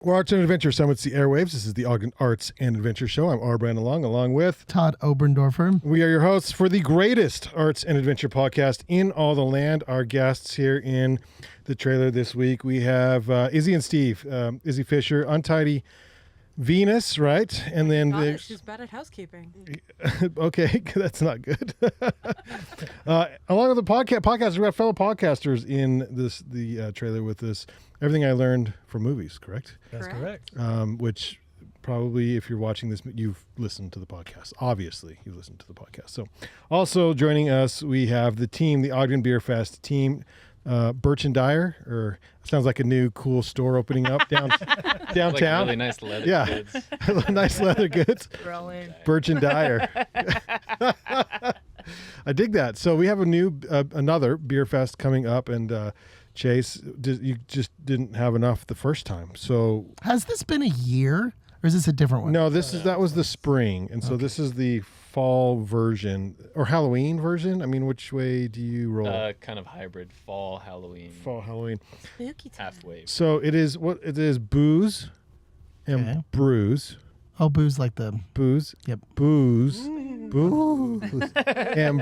We're Arts and Adventure Summits, the airwaves. This is the Ogden Arts and Adventure Show. I'm Brandon Long, along with Todd Oberndorfer. We are your hosts for the greatest arts and adventure podcast in all the land. Our guests here in the trailer this week, we have Izzie and Steve, Izzie Fisher, Untidy Venus, right? And then she's bad at housekeeping. Okay, that's not good. Along with the podcasters, we have fellow podcasters in the trailer with this. Everything I learned from movies, correct? That's correct. Which probably, if you're watching this, you've listened to the podcast. Obviously, you've listened to the podcast. So, also joining us, we have the team, the Ogden Beer Fest team, Burch Dyer, or sounds like a new cool store opening up downtown. Like really nice leather goods. Nice leather goods. Rolling. Burch Dyer. I dig that. So we have another beer fest coming up, and Chase, you just didn't have enough the first time. So has this been a year, or is this a different one? No, that was the spring, and so this is the fall version or Halloween version. I mean, which way do you roll? Kind of hybrid, fall Halloween. Fall Halloween. Spooky time. Halfway. So it is booze and brews. Oh, booze like the booze. Yep. Booze and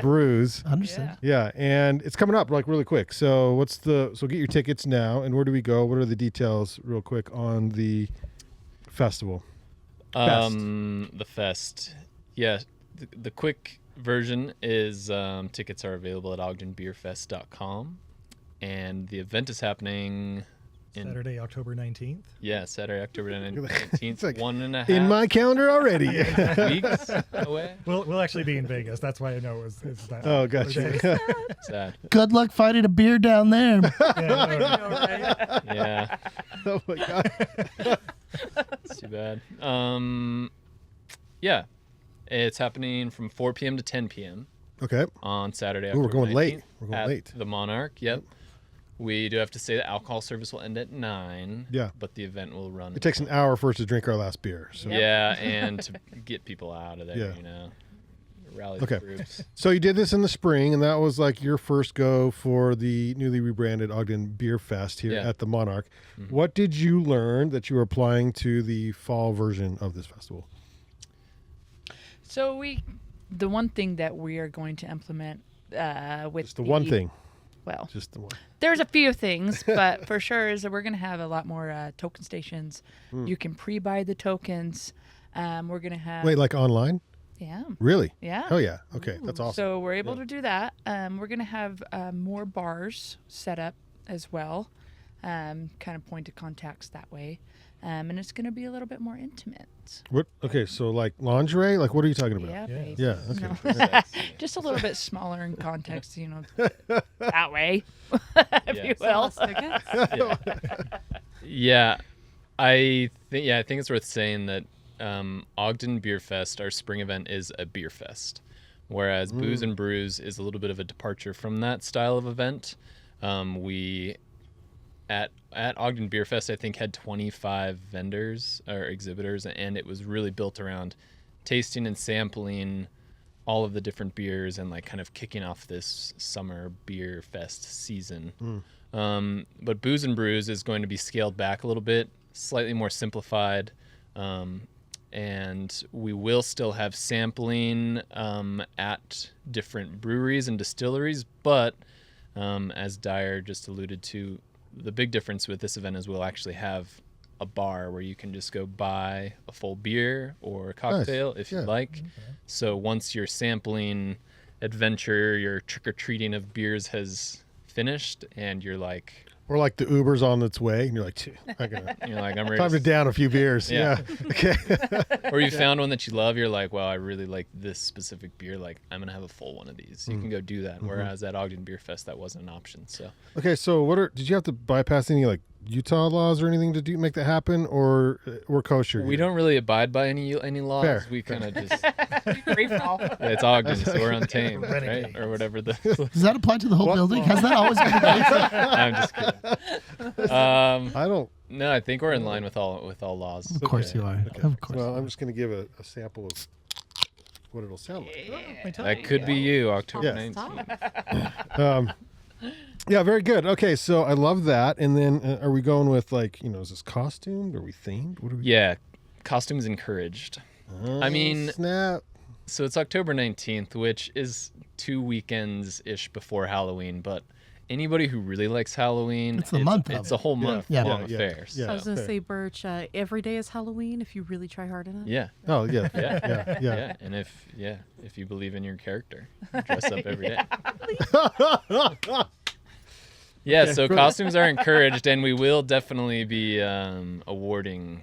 brews. Understood. Yeah, and it's coming up like really quick. So get your tickets now. And where do we go? What are the details, real quick, on the festival? The fest. Yeah, the quick version is tickets are available at ogdenbeerfest.com, and the event is happening Saturday, October 19th. Yeah, Saturday, October 19th. Like 1.5 in my calendar already. weeks away. We'll actually be in Vegas. That's why I know it's that. Oh, gotcha. Sad. Good luck finding a beer down there. Right? Yeah. Oh my god. It's too bad. Yeah. It's happening from 4 p.m. to 10 p.m. Okay. on Saturday. Ooh, we're going 19th late. We're going at late. The Monarch. Yep. We do have to say that alcohol service will end at 9. Yeah. But the event will run. It takes an hour for us to drink our last beer. So. Yeah, and to get people out of there, Yeah. Rally the groups. So you did this in the spring, and that was like your first go for the newly rebranded Ogden Beer Fest here at the Monarch. Mm-hmm. What did you learn that you were applying to the fall version of this festival? So the one thing that we are going to implement with Just the one thing. Well, just the one. There's a few things, but for sure is that we're going to have a lot more token stations. You can pre-buy the tokens. We're going to have... Wait, like online? Yeah. Really? Yeah. Oh, yeah. Okay, that's awesome. So we're able to do that. We're going to have more bars set up as well, kind of point of contacts that way. And it's going to be a little bit more intimate. What? Okay, so like lingerie? Like what are you talking about? Yeah, baby. Yeah, okay. No. Just a little bit smaller in context, that way, if you will. Yeah. I think it's worth saying that Ogden Beer Fest, our spring event, is a beer fest, whereas Booze and Brews is a little bit of a departure from that style of event. We at Ogden Beer Fest, I think, had 25 vendors or exhibitors, and it was really built around tasting and sampling all of the different beers and like kind of kicking off this summer beer fest season. But Booze and Brews is going to be scaled back a little bit, slightly more simplified, and we will still have sampling at different breweries and distilleries, but as Dyer just alluded to, the big difference with this event is we'll actually have a bar where you can just go buy a full beer or a cocktail if you like. Okay. So once your sampling adventure, your trick-or-treating of beers has finished and you're like... Or like the Uber's on its way, and you're like, I'm ready. Time to down a few beers. Yeah. Okay. Or you found one that you love. You're like, well, I really like this specific beer. Like, I'm gonna have a full one of these. You can go do that. Whereas at Ogden Beer Fest, that wasn't an option. So. Okay, so did you have to bypass any like Utah laws or anything to make that happen, or we're kosher? We don't really abide by any laws. Fair. We kind of just Free fall. It's Ogden, so we're untamed, right? Or whatever the. Does that apply to the whole building? Has that always been the case? I'm just kidding. I don't. No, I think we're in line with all laws. Of course you are. Okay. Of course. Well, I'm just going to give a sample of what it'll sound like. That could be you, October 19th. Yeah, very good. Okay, so I love that. And then are we going with like, is this costumed? Are we themed? What are we? Yeah, costumes encouraged. I mean, snap. so it's October 19th, which is 2 weekends-ish before Halloween, but anybody who really likes Halloween, It's the month of It's a whole month Yeah. long Yeah, affair. yeah. I was So, going to say, Burch, every day is Halloween if you really try hard enough. yeah. Oh, yeah. Yeah. Yeah. And if you believe in your character, dress up every day. Yeah, Okay, so brilliant. costumes are encouraged, and we will definitely be awarding.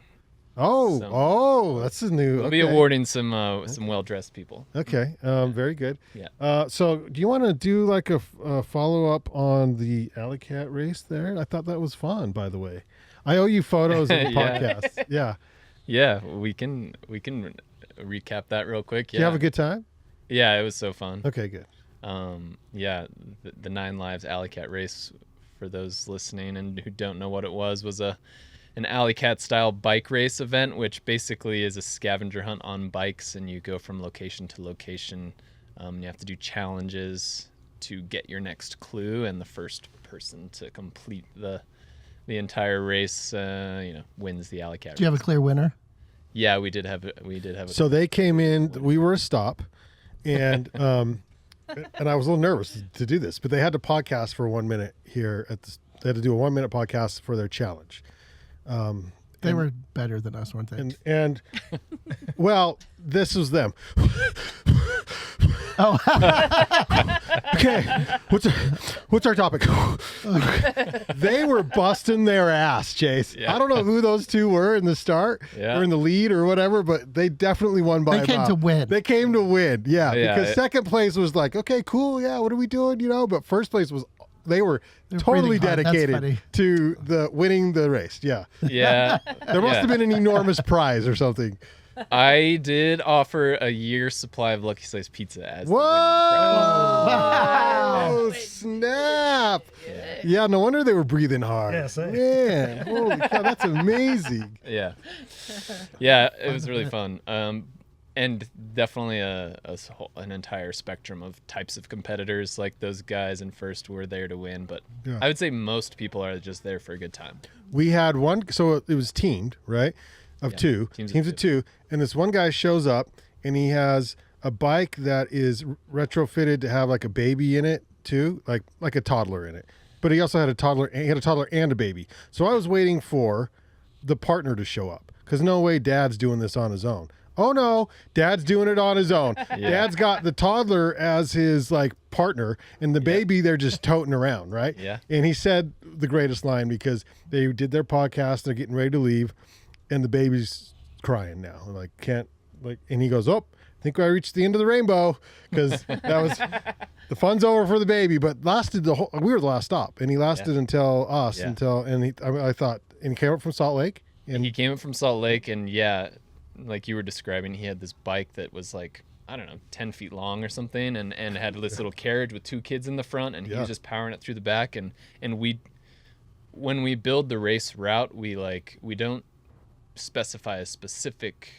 That's a new. We'll be awarding some well-dressed people. Okay, very good. Yeah. So do you want to do like a follow-up on the Alley Cat race there? I thought that was fun, by the way. I owe you photos of the Yeah. podcast. Yeah. Yeah, we can recap that real quick. Do you have a good time? Yeah, it was so fun. Okay, good. Yeah, the 9 Lives Alley Cat race, for those listening and who don't know what it was an Alley Cat style bike race event, which basically is a scavenger hunt on bikes, and you go from location to location. You have to do challenges to get your next clue, and the first person to complete the entire race, wins the Alley Cat. Do you have a clear winner? Yeah, we did have a. So they came in. We were a stop, and and I was a little nervous to do this, but they had to podcast for 1 minute here they had to do a 1 minute podcast for their challenge. They were better than us, weren't they? And well, this was them. Oh, Okay, what's our topic? They were busting their ass, Chase. Yeah. I don't know who those two were in the start Yeah. or in the lead or whatever, but they definitely won by They came about- to win. They came to win, yeah. Yeah, Because it- second place was like, okay, cool, yeah, what are we doing, But first place was they were They're totally breathing hard. That's dedicated funny. to the winning the race. Yeah, Yeah, there must have been an enormous prize or something. I did offer a year's supply of Lucky Slice pizza as the winning Whoa! Wow. Oh, snap! Yeah, no wonder they were breathing hard. Yes, eh? Man, holy cow, that's amazing. prize. Yeah, it was really fun. And definitely an entire spectrum of types of competitors. Like those guys in first were there to win, but Yeah. I would say most people are just there for a good time. We had one, so it was teamed, right? Of Yeah, two, teams teams of of two, and this one guy shows up, and he has a bike that is retrofitted to have like a baby in it too, like a toddler in it. But he also had a toddler. He had a toddler and a baby. So I was waiting for the partner to show up, because no way Dad's doing this on his own. Oh no, Dad's doing it on his own. Dad's got the toddler as his like partner, and the baby they're just toting around, right? Yeah. And he said the greatest line, because they did their podcast, they're getting ready to leave, and the baby's crying now, like can't like, and he goes, "Oh, I think I reached the end of the rainbow," because that was the fun's over for the baby, but lasted the whole. We were the last stop, and he lasted until us, Yeah. I thought, and he came up from Salt Lake, and He came up from Salt Lake, and yeah, like you were describing, he had this bike that was like, I don't know, 10 feet long or something, and had this little carriage with 2 kids in the front, and he Yeah. was just powering it through the back. And when we build the race route, we don't specify a specific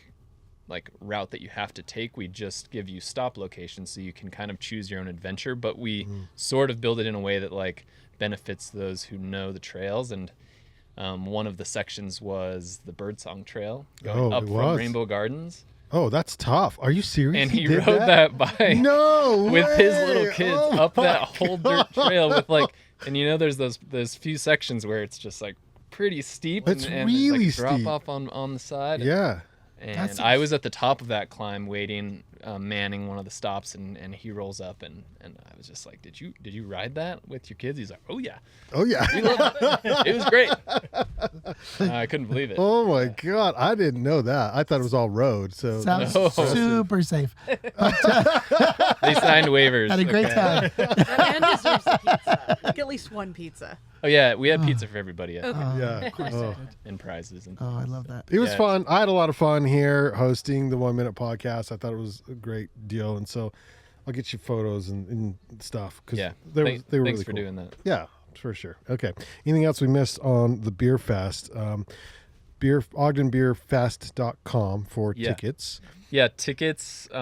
like route that you have to take. We just give you stop locations so you can kind of choose your own adventure, but we sort of build it in a way that like benefits those who know the trails. And one of the sections was the Birdsong Trail going Oh, up it from was. Rainbow Gardens, oh, that's tough. Are you serious? and he did rode that bike No, with his way! little kids Oh up that my whole God. dirt trail with like, and there's those few sections where it's just like pretty steep, It's and really like drop steep. off on the side. Yeah. And That's- I was at the top of that climb waiting, manning one of the stops, and he rolls up, and I was just like, did you ride that with your kids? He's like, oh yeah, Oh yeah. we loved it. It was great. I couldn't believe it. Oh my God, I didn't know that. I thought it was all road. So Sounds No. super safe. They signed waivers. Had a great okay. time. That man deserves a pizza. Like at least one pizza. Oh yeah, we had pizza for everybody yeah. Oh. and prizes and Oh, I love that. It was Yeah. fun. I had a lot of fun here hosting the 1 Minute podcast. I thought it was a great deal, and so I'll get you photos and stuff, because yeah. they were Thanks really for cool. doing that. Yeah, for sure. Okay. Anything else we missed on the Beer Fest? OgdenBeerFest.com for Yeah. tickets. Yeah, tickets. Tickets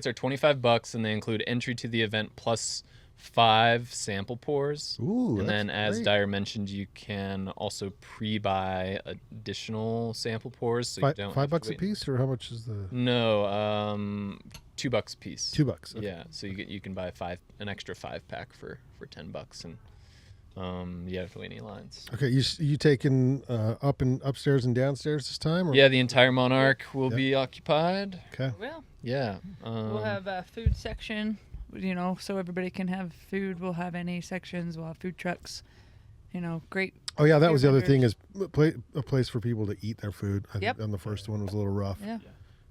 are $25, and they include entry to the event plus 5 sample pours. Ooh, and then, that's as great. Dyer mentioned, you can also pre-buy additional sample pours, so you don't have to $5 a wait. piece, or how much is the No, $2 a piece. $2? Okay. Yeah, so you can buy an extra 5-pack for $10, and you don't have to wait any lines. Okay, you taking up and upstairs and downstairs this time? Or? Yeah, the entire Monarch will Yeah. be occupied. Okay. Well, Yeah. we'll have a food section, so everybody can have food. We'll have NA sections. We'll have food trucks. Great. Oh yeah, that beer was the other thing, vendors. is a place for people to eat their food. I Yep. think on the first one was a little rough. Yeah.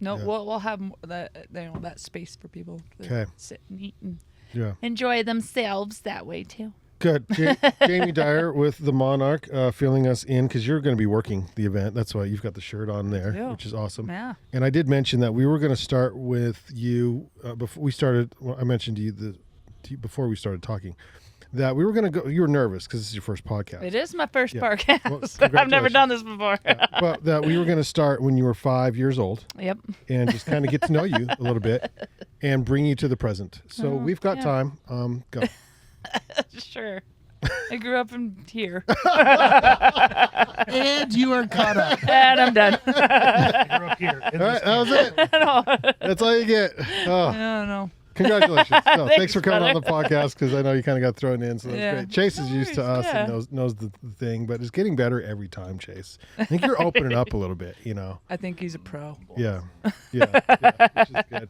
No, Yeah. we'll have that space for people to Okay. sit and eat and Yeah. enjoy themselves that way too. Good. Jamie Dyer with the Monarch filling us in, because you're going to be working the event. That's why you've got the shirt on there, Yeah. which is awesome. Yeah. And I did mention that we were going to start with you before we started. Well, I mentioned to you before we started talking that we were going to go. You were nervous because this is your first podcast. It is my first Yeah. podcast. Well, I've never done this before. But that we were going to start when you were 5 years old Yep. and just kind of get to know you a little bit and bring you to the present. So we've got yeah. time. Go. Sure. I grew up in here. And you are caught up. And I'm done. You're up here. All right, that was it. That's all you get. Oh. I don't know. Congratulations. No, thanks for coming brother. on the podcast, because I know you kind of got thrown in, so that's Yeah. great. Chase is No used to worries, us yeah. and knows the thing, but it's getting better every time, Chase. I think you're opening up a little bit, I think he's a pro. Yeah. Which is good.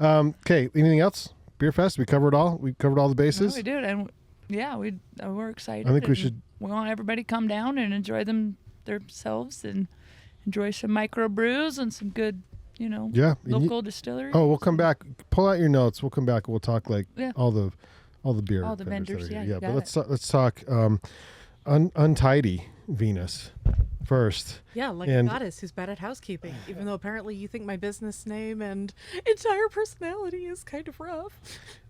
Okay, anything else? Beer Fest, we covered all the No, bases. we did, and we're excited. I think we and should- We want everybody to come down and enjoy themselves and enjoy some micro brews and some good, Yeah. and local distilleries. we'll come back. Pull out your notes. We'll come back and we'll talk Yeah. all the beer. All the vendors, that are yeah, here. you But got let's talk Untidy Venus first. Yeah, like And- a goddess who's bad at housekeeping, even though apparently you think my business name and entire personality is kind of rough.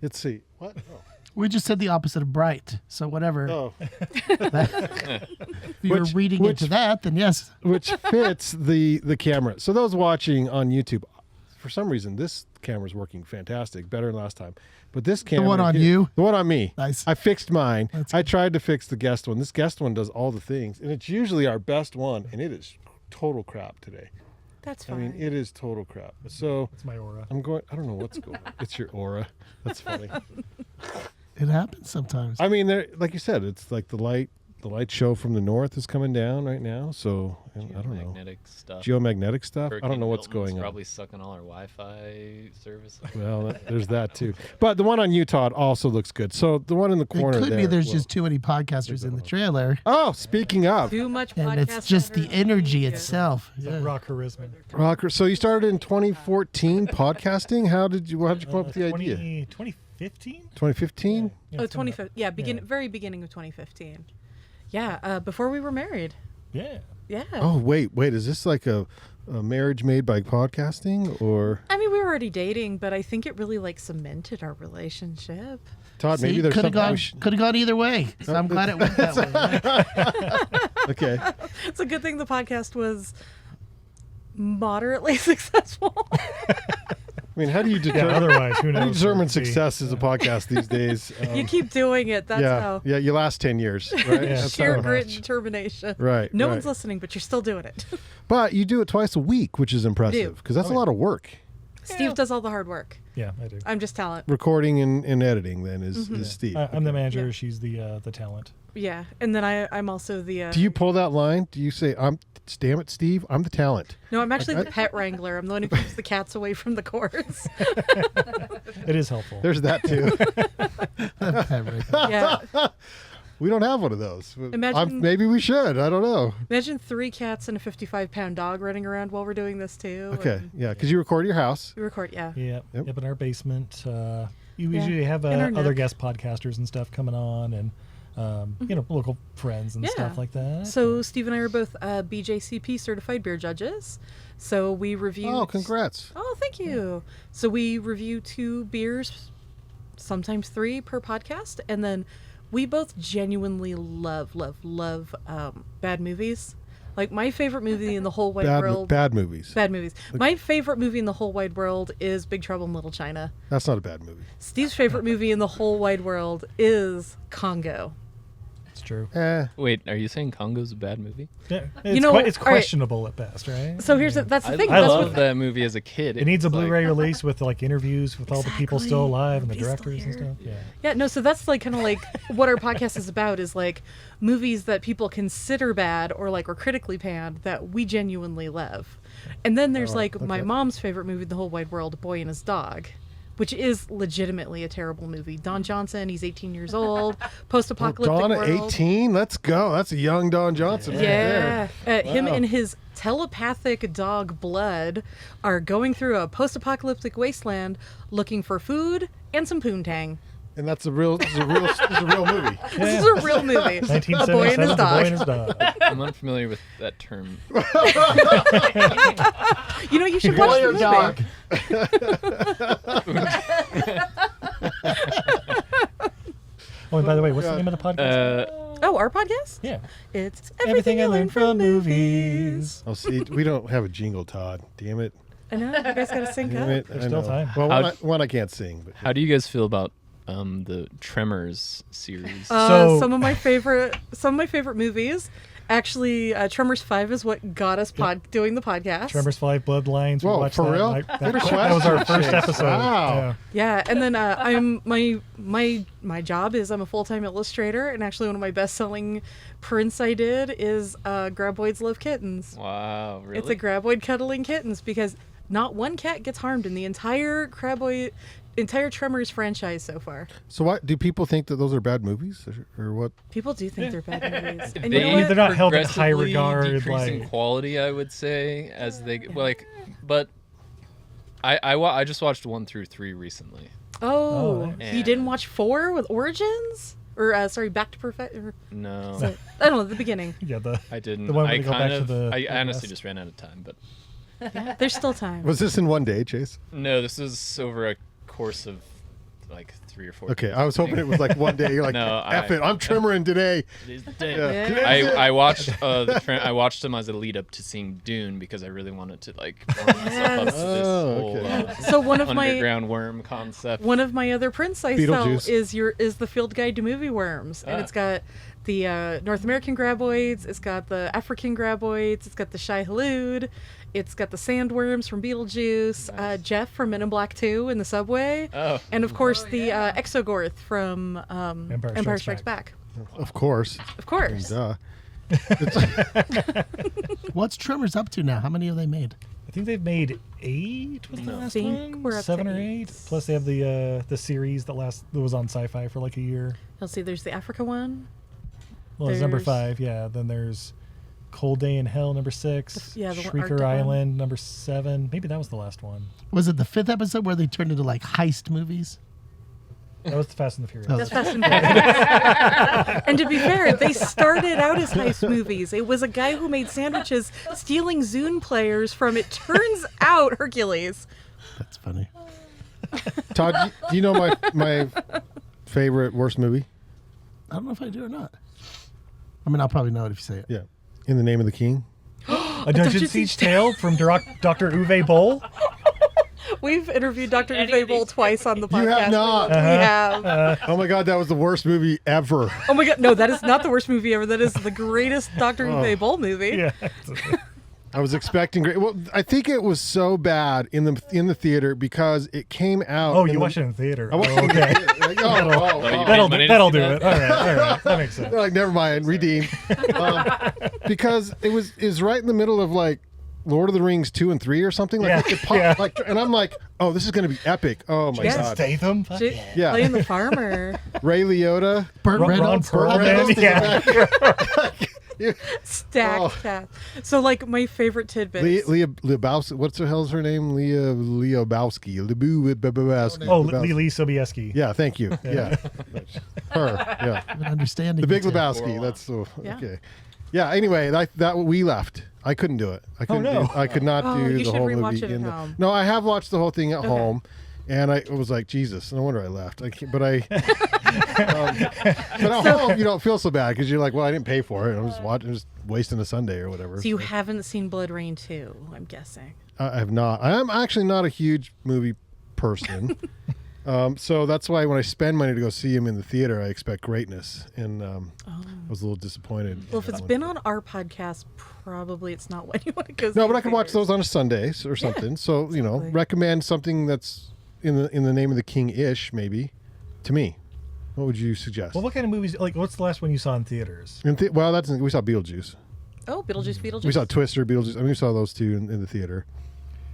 Let's see. What? We just said the opposite of bright. So whatever. Oh. If you were Which- reading which- into that, then yes. Which fits the camera. So those watching on YouTube, for some reason, this camera's working fantastic, better than last time. But this camera, one on you? the one on me, Nice. I fixed mine. That's I tried to fix the guest one. This guest one does all the things, and it's usually our best one, and it is total crap today. That's I fine. mean, it is total crap. So It's my aura. I don't know what's going on. It's your aura. That's funny. It happens sometimes. I mean, like you said, it's like the light show from the north is coming down right now. So I don't know. Geomagnetic stuff. Geomagnetic stuff. I Hurricane don't know what's Milton's going on. Probably sucking all our Wi-Fi service. Well, there's that too. But the one on Utah also looks good. So the one in the It corner could there. be there's well- just too many podcasters in the trailer. Oh, speaking of Too much And it's podcast just the energy Yeah. itself. It's Yeah. like raw charisma. rocker. So you started in 2014 podcasting. How did you come up with the idea? 2015? 2015. Oh, 2015. Yeah, very beginning of 2015. Yeah, before we were married. Yeah. Yeah. Oh wait. Is this like a marriage made by podcasting, or I mean, we were already dating, but I think it really cemented our relationship. Todd? See, Maybe there's could have something. gone, we should- could have gone either way. So I'm glad it went that way. Okay. It's a good thing the podcast was moderately successful. I mean, how do you Yeah, determine? otherwise, who How do you knows? determine Let's see. success as a podcast these days? You keep doing it. That's how. Yeah. You last 10 years, right? Yeah. That's Sheer how- grit and determination. Right. No right. one's listening, but you're still doing it. But you do it twice a week, which is impressive because that's a lot of work. Steve does all the hard work. Yeah, I do. I'm just talent. Recording and editing then is Steve. I'm the manager. Yeah. She's the talent. Yeah, and then I'm also the. Do you pull that line? Do you say, damn it, Steve, I'm the talent? No, I'm actually the pet wrangler. I'm the one who keeps the cats away from the courts. It is helpful. There's that too. Yeah. We don't have one of those. Imagine- Maybe we should. I don't know. Imagine 3 cats and a 55-pound dog running around while we're doing this too. Okay. and Yeah. Because you record at your house. We record, yeah. Yep. Yep. Yep. In our basement. You Yeah. usually have In our other nook. guest podcasters and stuff coming on, and local friends and Yeah. stuff like that. So Steve and I are both BJCP certified beer judges. So we review. Oh, congrats. Oh, thank you. So we review 2 beers, sometimes 3 per podcast, and then we both genuinely love bad movies. Like my favorite movie in the whole wide world. Bad movies. Bad movies. My favorite movie in the whole wide world is Big Trouble in Little China. That's not a bad movie. Steve's favorite movie in the whole wide world is Congo. It's true. Wait, are you saying Congo's a bad movie? Yeah, You know, it's all right. questionable at best, right? So that's the thing. I That's love what- that movie as a kid. It needs a was like- Blu-ray release with like interviews with all the people still Exactly. alive and the He's still directors and here. stuff. Yeah. Yeah, no, so that's like kind of like what our podcast is about is like movies that people consider bad or like or critically panned that we genuinely love. And then there's like my mom's favorite movie in the whole wide world, Boy and His Dog, which is legitimately a terrible movie. Don Johnson, he's 18 years old, post-apocalyptic Dawn at world. 18? Let's go. That's a young Don Johnson right Yeah, there. him Wow. and his telepathic dog Blood are going through a post-apocalyptic wasteland looking for food and some poontang. And this is a real movie. This is a real movie. A Boy and His 1977, The Boy Dog. and His Dog. I'm unfamiliar with that term. You know, you should watch Boy the or movie. dog? Oh, and by the way, what's the name of the podcast? Oh, our podcast? Yeah. It's Everything I learned from movies. Oh, see, we don't have a jingle, Todd. Damn it. I know, you guys gotta sync Damn up. it. There's I still know. time. Well, How- one I can't sing. But How do you guys feel about the Tremors series? So- Some of my favorite movies. Actually, Tremors 5 is what got us doing the podcast. Tremors 5 Bloodlines. Whoa, we watched for that. real? Like, What a that was our question, first Chase. episode. Wow. Yeah, and then I'm my job is I'm a full-time illustrator, and actually one of my best-selling prints I did is Graboids Love Kittens. Wow, really? It's a graboid cuddling kittens because not one cat gets harmed in the entire Tremors franchise so far. So why do people think that those are bad movies or what? People do think they're bad movies. And They- you know what? They're not held in high progressively regard, decrease in like- quality, I would say, as they like. But I just watched 1 through 3 recently. Oh, nice. you didn't watch 4 with Origins? Or, sorry, Back to Perfection? No, I don't know, the beginning. Yeah, I didn't. The one where I they go kind back to of. the I honestly Midwest. just ran out of time. But There's still time. Was this in one day, Chase? no, this is over a course of like 3 or 4. Okay, days, I was hoping think. it was like one day. You're like, No, F it, I'm tremoring today. It is the day. Yeah. I watched I watched them as a lead up to seeing Dune because I really wanted to like warm myself up to this Oh, whole okay. So one of my underground worm concept. one of my other prints I sell Beetlejuice. is the Field Guide to Movie Worms, and Ah. it's got the North American graboids, it's got the African graboids, it's got the Shai Halud, it's got the sandworms from Beetlejuice, Nice. Jeff from Men in Black 2 in the subway, Oh. and of course the Exogorth from Empire Strikes Back. Of course. Of course. Duh. What's Tremors up to now? How many have they made? I think they've made 8 was the No. last Think one? we're up to 7 or 8. 8. Plus they have the series that was on Sci-Fi for like a year. Let's see, there's the Africa one. Well, it's number There's- 5, yeah. Then there's Cold Day in Hell, number 6. Yeah, the one- Shrieker Arctic one. Island, number 7. Maybe that was the last one. Was it the 5th episode where they turned into like heist movies? That was the Fast and the Furious. Oh. That's Fast and Furious. And to be fair, they started out as heist movies. It was a guy who made sandwiches stealing Zune players from, it turns out, Hercules. That's funny. Todd, do you know my favorite worst movie? I don't know if I do or not. I mean, I'll probably know it if you say it. Yeah. In the Name of the King. A Dungeon Siege Tale from Dr. Uwe Boll. We've interviewed Dr. Uwe Boll twice on the podcast. You have not. We have. Oh my God, that was the worst movie ever. Oh my god, no, that is not the worst movie ever. That is the greatest Dr. Uwe Boll movie. Yeah. I was expecting great. Well, I think it was so bad in the theater because it came out. Oh, in you the- watched it in the theater. I watched Oh, it in the okay. theater. Like, oh, you oh. paid money to That'll see do that? it. All right. That makes sense. They're like, never mind, redeem. Because it was right in the middle of like Lord of the Rings 2 and 3 or something. Like, Yeah, it popped, yeah. like, and I'm like, oh, this is going to be epic. Oh my Jason God. Statham. Fuck J- yeah. Yeah. Playing the farmer. Ray Liotta. Burt Ron Reynolds. Perlman. Yeah. Stacked Oh. cast. So, like, my favorite tidbits. Leah Lebowski. What's the hell's her name? Leah Lebowski. Lebowski. Oh, Lee Sobieski. Yeah, thank you. Yeah. Her. Yeah. An understanding. The Big detail. Lebowski. That's so Yeah. okay. Yeah. Anyway, that we left. I couldn't do it. I couldn't. no. I could not Oh, do you the should whole rewatch movie. it at home. No, I have watched the whole thing at home, and I was like, Jesus. No wonder I left. I can't, but I. But at home, you don't feel so bad because you're like, well, I didn't pay for it. I'm just wasting a Sunday or whatever. So you haven't seen Blood Rain 2, I'm guessing. I have not. I am actually not a huge movie person. So that's why when I spend money to go see him in the theater, I expect greatness. And I was a little disappointed. Well, if it's been on our podcast, probably it's not what you want to go see. No, but I can watch those on a Sunday or something. So, exactly. recommend something that's in the name of the king-ish, maybe, to me. What would you suggest? Well, what kind of movies? Like, what's the last one you saw in theaters? We saw Beetlejuice. Oh, Beetlejuice. We saw Twister, Beetlejuice. I mean, we saw those two in the theater.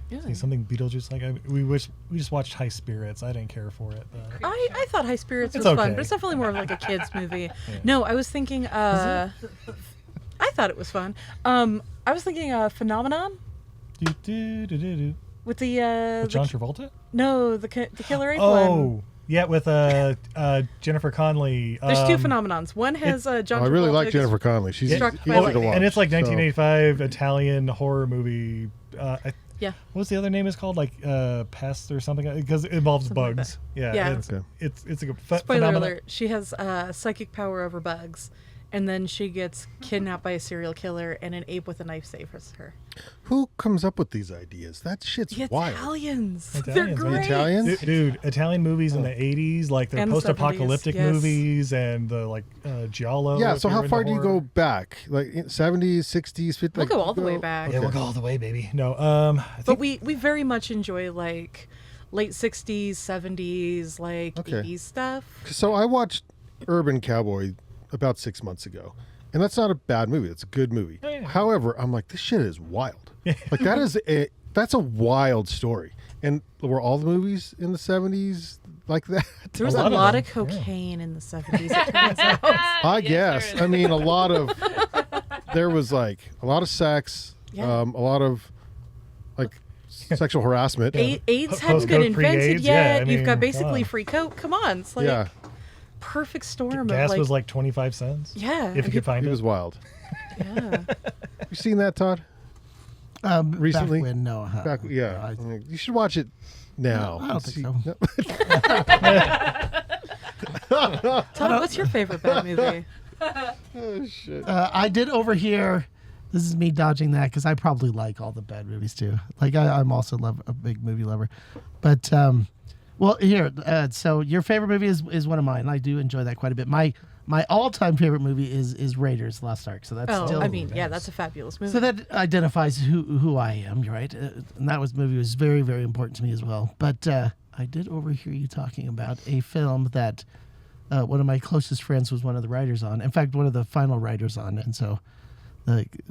Yeah. See, something Beetlejuice like we just watched High Spirits. I didn't care for it. But. I thought High Spirits was It's fun, okay. but it's definitely more of like a kid's movie. No, I was thinking. I thought it was fun. I was thinking Phenomenon Do. with the With John Travolta? no the Killer Ape one. Oh, yeah, with Jennifer Connelly. There's two Phenomenons. One has John Travolta. I really like Jennifer Connelly. She's Struck easy by to lightning. watch. And it's like so- 1985 Italian horror movie. Yeah. What's the other name is called? Like Pest or something? Because it involves Something like bugs. that. Yeah. Yeah. Okay. It's a good Spoiler phenomenon. alert. She has psychic power over bugs, and then she gets kidnapped by a serial killer, and an ape with a knife saves her. Who comes up with these ideas? That shit's The wild. Italians. They're Italians, great. man. Italians? Dude, Italian movies in the 80s, like the And the post-apocalyptic 70s, yes. movies and the like Giallo. Yeah, if so you're how into far do you horror. go back? Like 70s, 60s, 50s? We'll go all the way back. Yeah, we'll go all the way, baby. No, I But think we very much enjoy like late 60s, 70s, like Okay. 80s stuff. So I watched Urban Cowboy about 6 months ago. And that's not a bad movie. It's a good movie. Yeah. However, I'm like, this shit is wild. Like that's a wild story. And were all the movies in the 70s like that? There was a lot of lot them, of cocaine in the 70s, it turns out. I guess. I mean, there was like a lot of sex, Yeah. a lot of like sexual harassment. AIDS hadn't been Postcode invented pre-AIDS? yet. Yeah, I You've mean, got basically come on. free coke. Come on. It's like Yeah, perfect storm gas of like, was like 25 cents. yeah. If you could find it it. was wild. yeah. You seen that, Todd? Recently? Back when, no. Back, yeah. You should watch it now. I don't think so. Todd, what's your favorite bad movie? Oh, shit. I did overhear. This is me dodging that because I probably like all the bad movies too. Like I'm also a big movie lover, but well, here. So your favorite movie is one of mine. I do enjoy that quite a bit. My all-time favorite movie is Raiders: Lost Ark. So that's still. I mean, yeah, that's a fabulous movie. So that identifies who I am, right? And that movie was very, very important to me as well. But I did overhear you talking about a film that one of my closest friends was one of the writers on. In fact, one of the final writers on. And so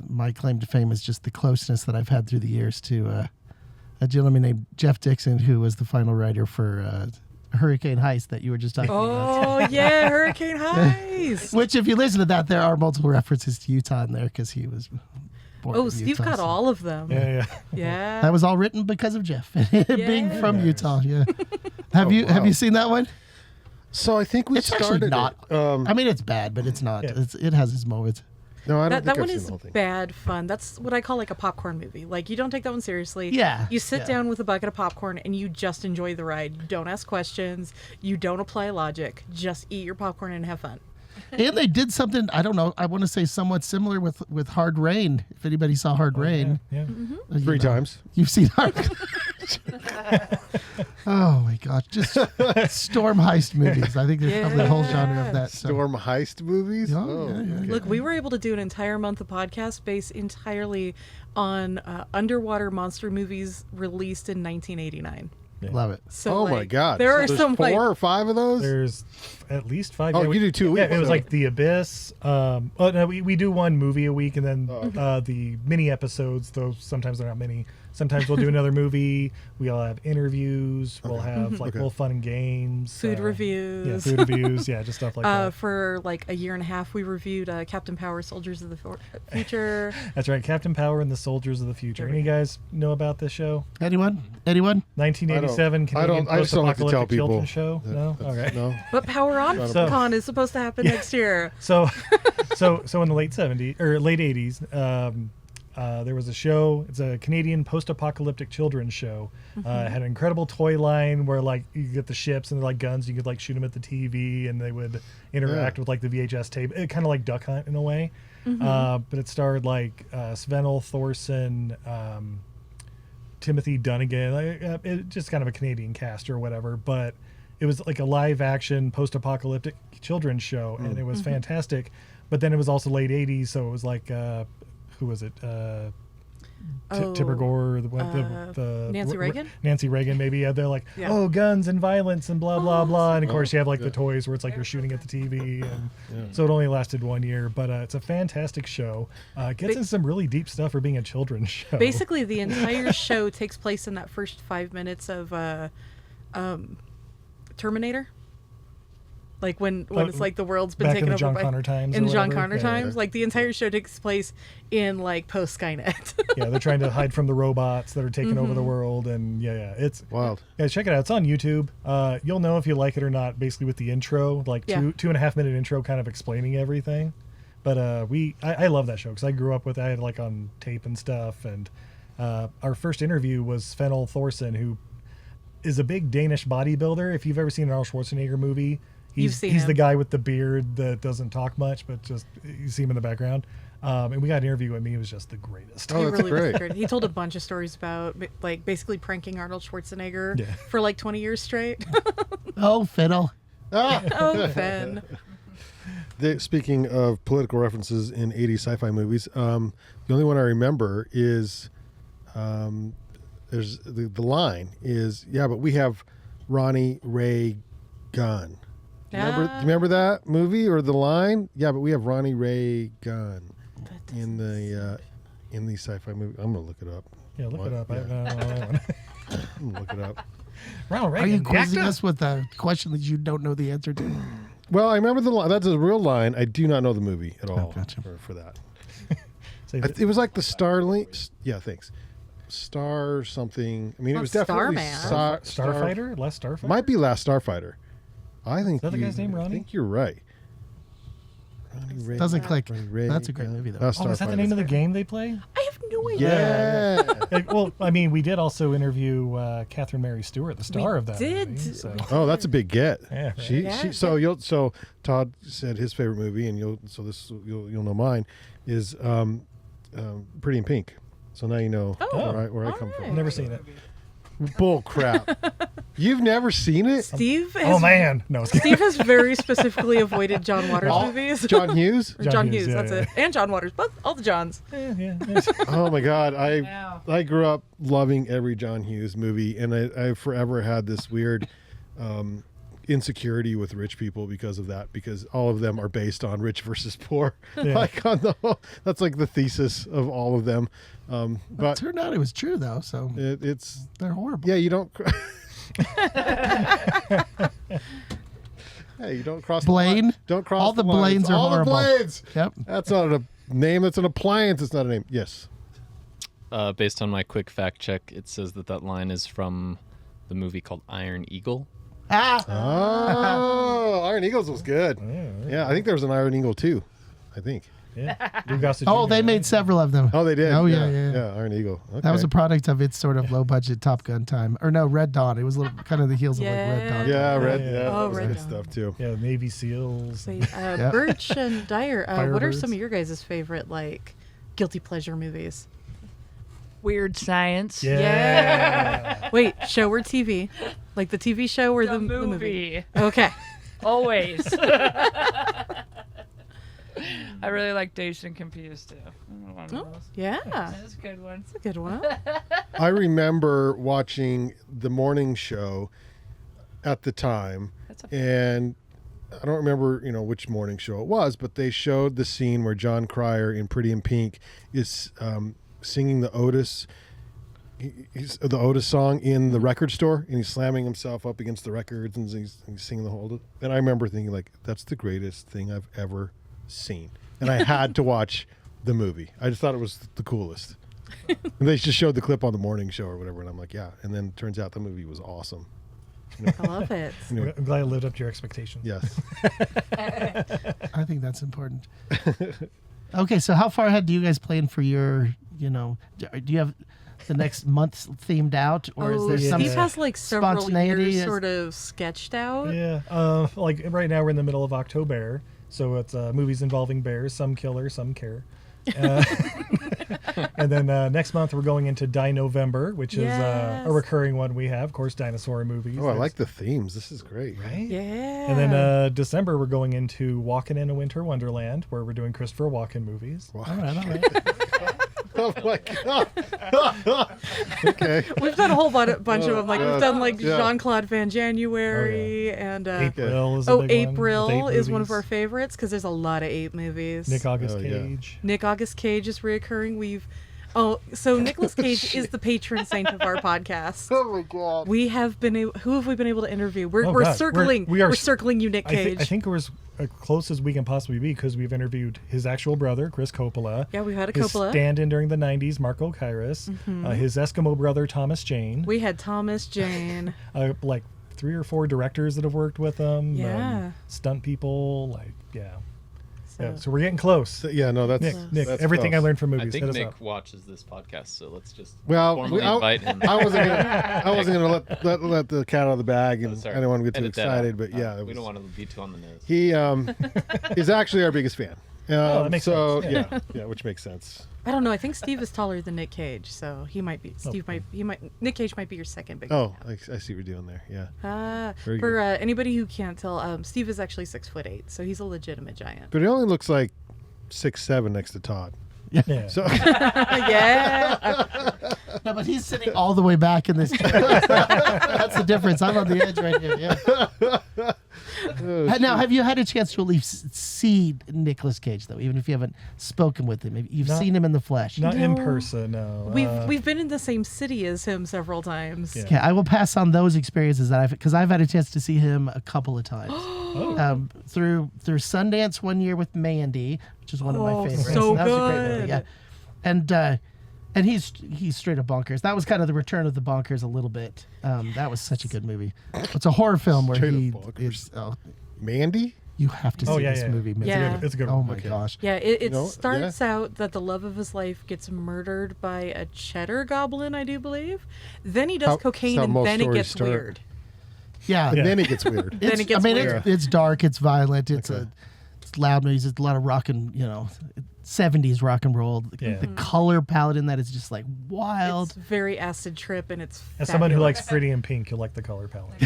my claim to fame is just the closeness that I've had through the years to a gentleman named Jeff Dixon, who was the final writer for Hurricane Heist that you were just talking about. Oh, yeah, Hurricane Heist. Which, if you listen to that, there are multiple references to Utah in there because he was born Oh, in Steve Utah, got so. all of them. Yeah. Yeah. That was all written because of Jeff, being from Yes. Utah. Yeah. Have you seen that one? So I think we It's started actually not. it. I mean, it's bad, but it's not. Yeah. It has its moments. No, I don't that think one I've seen is the whole thing. bad fun. That's what I call like a popcorn movie. Like, you don't take that one seriously. Yeah, You sit yeah. down with a bucket of popcorn and you just enjoy the ride. You don't ask questions. You don't apply logic. Just eat your popcorn and have fun. And they did something, I don't know, I want to say somewhat similar with Hard Rain. If anybody saw Hard Rain. Yeah. you 3 know, times. You've seen Hard Oh my gosh. Just storm heist movies. I think there's probably a whole genre of that. So. Storm heist movies? Oh, yeah, yeah, okay. Look, we were able to do an entire month of podcast based entirely on underwater monster movies released in 1989. Love it. So, Oh like, my God. there So are there's some 4 like, or 5 of those? There's at least 5. Oh, Yeah, you do 2 Yeah, weeks. it was like The Abyss. No, we do one movie a week, and then the mini episodes. Though sometimes they're not mini. Sometimes we'll do another movie. We'll have interviews. We'll have like little fun and games. food Yeah, reviews. food reviews. Yeah, just stuff like that. For like a year and a half, we reviewed Captain Power: Soldiers of the Future. That's right, Captain Power and the Soldiers of the Future. Any guys know about this show? Anyone? 1987 Canadian I just don't like to tell post-apocalyptic people. children's show. No, okay. No. But Power On So- Con is supposed to happen next year. So in the late 70s or late 80s, there was a show. It's a Canadian post-apocalyptic children's show. It had an incredible toy line where like you get the ships and they're like guns. You could like shoot them at the TV and they would interact with like the VHS tape. It kind of like Duck Hunt in a way. But it starred like Svenel Thorson, Timothy Dunnigan. It just kind of a Canadian cast or whatever. But it was like a live action post-apocalyptic children's show, and it was fantastic. But then it was also late 80s, so it was like who was it? Tipper Gore, the Nancy Reagan? Nancy Reagan, maybe. Yeah, they're like, oh, guns and violence and blah, blah, blah. And of course, you have like the toys where it's like you're shooting at the TV. And so it only lasted 1 year, but it's a fantastic show. Gets in some really deep stuff for being a children's show. Basically, the entire show takes place in that first 5 minutes of Terminator. Like when it's like the world's been taken over John by Connor times. In or John whatever. Connor times, like the entire show takes place in like post Skynet. Yeah, they're trying to hide from the robots that are taking over the world, and it's Wild. Yeah, check it out. It's on YouTube. You'll know if you like it or not, basically with the intro, like 2.5 minute intro, kind of explaining everything. But I love that show because I grew up with. I had like on tape and stuff, and our first interview was Svenel Thorson, who is a big Danish bodybuilder. If you've ever seen an Arnold Schwarzenegger movie. He's the guy with the beard that doesn't talk much, but just you see him in the background. And we got an interview with him. He was just the greatest. Oh, that's great. Was great. He told a bunch of stories about like basically pranking Arnold Schwarzenegger for like 20 years straight. Oh, fiddle. Oh, Finn. Speaking of political references in 80s sci-fi movies, the only one I remember is there's the line is, but we have Ronnie Ray Gun. Remember that movie or the line? Yeah, but we have Ronnie Ray Gun in the sci-fi movie. I'm gonna look it up. Yeah, look it up. I don't know that one. I'm gonna look it up. Ronald Reagan. Are you quizzing us with a question that you don't know the answer to? Well, I remember the line. That's a real line. I do not know the movie at all for that. It was like the Starlink. Yeah, thanks. Star something. I mean, it was definitely Starfighter. Last Starfighter. Might be Last Starfighter. I think. Is that the guy's name, Ronnie? I think you're right. Doesn't click. That's a great movie, though. Is that the name of the game they play? I have no idea. Yeah. Well, I mean, we did also interview Catherine Mary Stewart, the star of that movie. So. Oh, that's a big get. Yeah, right. So Todd said his favorite movie, and you'll know mine is Pretty in Pink. So now you know where I come from. Never seen it. Bull crap. You've never seen it? Steve has very specifically avoided John Waters movies. John Hughes? John Hughes, that's it. And John Waters, all the Johns. Oh my God. I grew up loving every John Hughes movie, and I forever had this weird insecurity with rich people because of that, because all of them are based on rich versus poor. Like that's like the thesis of all of them. But it turned out it was true though, so they're horrible. Yeah, you don't hey, you don't cross Blaine. Don't cross all the Blaines are all horrible. The Blaines. Yep. That's not a name, that's an appliance, it's not a name. Yes. Based on my quick fact check, it says that line is from the movie called Iron Eagle. Oh, Iron Eagles was good. Yeah, I think there was an Iron Eagle too. I think. Yeah. They made several of them. Oh, they did. Oh, yeah. Iron Eagle. Okay. That was a product of its sort of low budget Top Gun time, or no, Red Dawn. It was a little kind of the heels of like Red Dawn. Yeah, Red. Yeah, that was Red good Dawn. stuff too. Yeah, Navy SEAls. Burch and Dyer. What are Firebirds. some of your guys' favorite like guilty pleasure movies? Weird Science. Yeah. Wait, show or TV? Like the TV show or the movie? Okay. Always. I really like Dazed and Confused too. One of those. Yeah. That's a good one. That's a good one. I remember watching the morning show at the time, and I don't remember, which morning show it was, but they showed the scene where John Cryer in Pretty in Pink is singing the Otis song in the record store, and he's slamming himself up against the records, and he's singing the whole. And I remember thinking, like, that's the greatest thing I've ever seen, and I had to watch the movie. I just thought it was the coolest. And they just showed the clip on the morning show or whatever, and I'm like, yeah. And then it turns out the movie was awesome. I love it. I'm glad I lived up to your expectations. Yes. I think that's important. Okay, so how far ahead do you guys plan for your do you have the next month themed out, or is there some Steve has like several spontaneity years sort of sketched out. Yeah. Like right now we're in the middle of October, so it's movies involving bears. Some killer, some care. And then next month we're going into Dino-Vember, which is a recurring one we have. Of course, dinosaur movies. Oh, I like the themes. This is great. Right? Yeah. And then December we're going into Walkin' in a Winter Wonderland, where we're doing Christopher Walken movies. Wow. All right. Oh my god. Okay. We've done a whole bunch of them. Like we've done like yeah. Jean-Claude Van January and April is a big April one, with is 8 one of movies. our favorites because there's a lot of 8 movies. Nick August Oh, yeah. Cage. Nick August Cage is reoccurring. So Nicolas Cage is the patron saint of our podcast. Oh my god. We have been who have we been able to interview? We're God. circling. We are We're circling you, Nick Cage. I think we're as close as we can possibly be because we've interviewed his actual brother, Chris Coppola. Yeah, we've had a his Coppola. stand-in during the 90s, Marco Kairos. His Eskimo brother, Thomas Jane. We had Thomas Jane. Like 3 or 4 directors that have worked with him. Yeah. Stunt people. So, So we're getting close. So, yeah, no, that's Nick, that's everything close. I learned from I movies. think hit us Nick up. watches this podcast, so let's just Well, formally invite him. I wasn't gonna let the cat out of the bag, and sorry. I didn't want to get too Edit that out. excited. But yeah, we don't want to be too on the nose. He is actually our biggest fan. that makes so sense. yeah, which makes sense. I don't know. I think Steve is taller than Nick Cage, so he might be. Nick Cage might be your second biggest. Oh, fan. I see what you're doing there. Yeah, For Very anybody who can't tell, Steve is actually 6'8", so he's a legitimate giant. but he only looks like 6'7" next to Todd. Yeah. So Yeah. No, but he's sitting all the way back in this chair. That's the difference. I'm on the edge right here. Yeah. Now, have you had a chance to at least see Nicolas Cage, though, even if you haven't spoken with him? Maybe you've seen him in the flesh. Not in No. person, no. We've been in the same city as him several times. Yeah. Okay, I will pass on those experiences because I've had a chance to see him a couple of times. Through Sundance one year with Mandy, which is one of my favorites. so And that was a great movie, good. yeah. And he's straight up bonkers. That was kind of the return of the bonkers a little bit. That was such a good movie. It's a horror film where Straight up he bonkers. is. Mandy. You have to see this movie. Man. Yeah. It's a good Oh one. my gosh. Yeah, it You know, starts out that the love of his life gets murdered by a cheddar goblin, I do believe. Then he does How- cocaine, how and most then it stories gets start. weird. Yeah. And then it gets weird. Then it gets weird. It's dark. It's violent. It's it's loud music. It's a lot of rock and 70s rock and roll. Yeah. The color palette in that is just like wild. It's very acid trip, and it's As someone who fabulous. likes Pretty in Pink, you'll like the color palette.